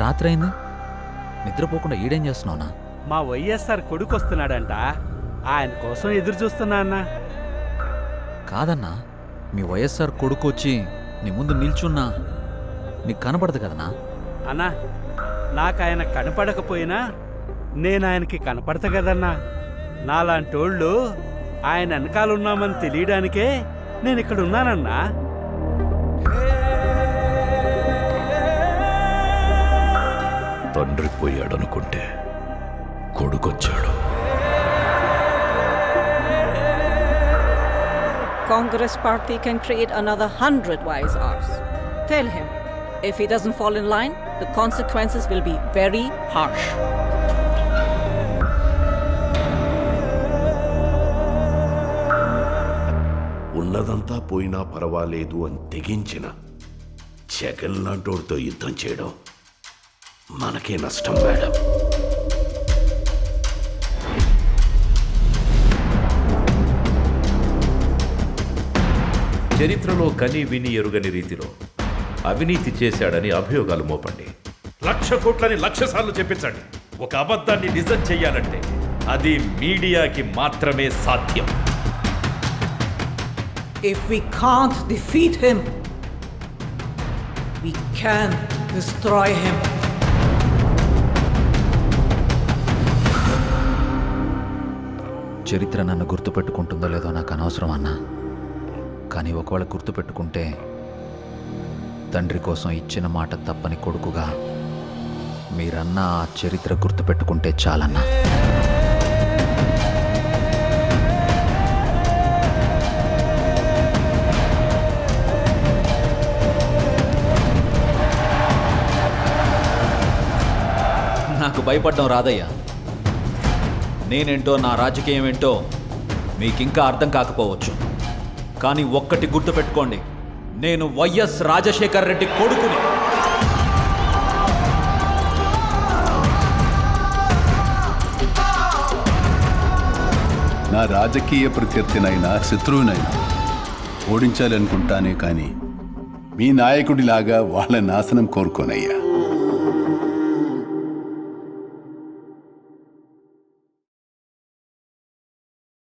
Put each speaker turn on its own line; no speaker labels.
రాత్రి అయింది, నిద్రపోకుండా ఈడేం చేస్తున్నావునా?
మా వైఎస్ఆర్ కొడుకు వస్తున్నాడంట, ఆయన కోసం ఎదురు చూస్తున్నా అన్నా.
కాదన్నా, మీ వైఎస్ఆర్ కొడుకు వచ్చి నీ ముందు నిల్చున్నా నీకు కనపడదు కదనా?
అన్నా, నాకు ఆయన కనపడకపోయినా నేను ఆయనకి కనపడతా కదన్నా. నాలాంటోళ్ళు ఆయన వెనకాలన్నామని తెలియడానికే నేను ఇక్కడ ఉన్నానన్నా.
తండ్రి పోయాడనుకుంటే కొడుకొచ్చాడు.
Congress party can create another 100 YSRs. Tell him, if he doesn't fall in line, the consequences will be very harsh.
ఉన్నదంతా పోయినా పర్వాలేదు అని తెగించిన జగన్ లాంటోడితో యుద్ధం చేయడం మనకే నష్టం మేడం.
చరిత్రలో కని విని ఎరుగని రీతిలో అవినీతి చేశాడని అభియోగాలు మోపండి. 1,00,000 కోట్లని 1,00,000 సార్లు చెప్పించండి. ఒక అబద్ధాన్ని నిజం చెయ్యాలంటే అది మీడియాకి మాత్రమే సాధ్యం.
If we can't defeat him, we can destroy him.
చరిత్ర నన్ను గుర్తుపెట్టుకుంటుందో లేదో నాకు అనవసరం అన్నా, కానీ ఒకవేళ గుర్తుపెట్టుకుంటే తండ్రి కోసం ఇచ్చిన మాట తప్పని కొడుకుగా మీరన్నా ఆ చరిత్ర గుర్తుపెట్టుకుంటే చాలన్నా. నాకు భయపడడం రాదయ్యా. నేనేంటో, నా రాజకీయం ఏంటో మీకింకా అర్థం కాకపోవచ్చు, కానీ ఒక్కటి గుర్తుపెట్టుకోండి, నేను వైఎస్ రాజశేఖర్ రెడ్డి కొడుకుని.
నా రాజకీయ ప్రత్యర్థినైనా శత్రువునైనా ఓడించాలనుకుంటానే కానీ మీ నాయకుడిలాగా వాళ్ళ నాశనం కోరుకోనయ్యా.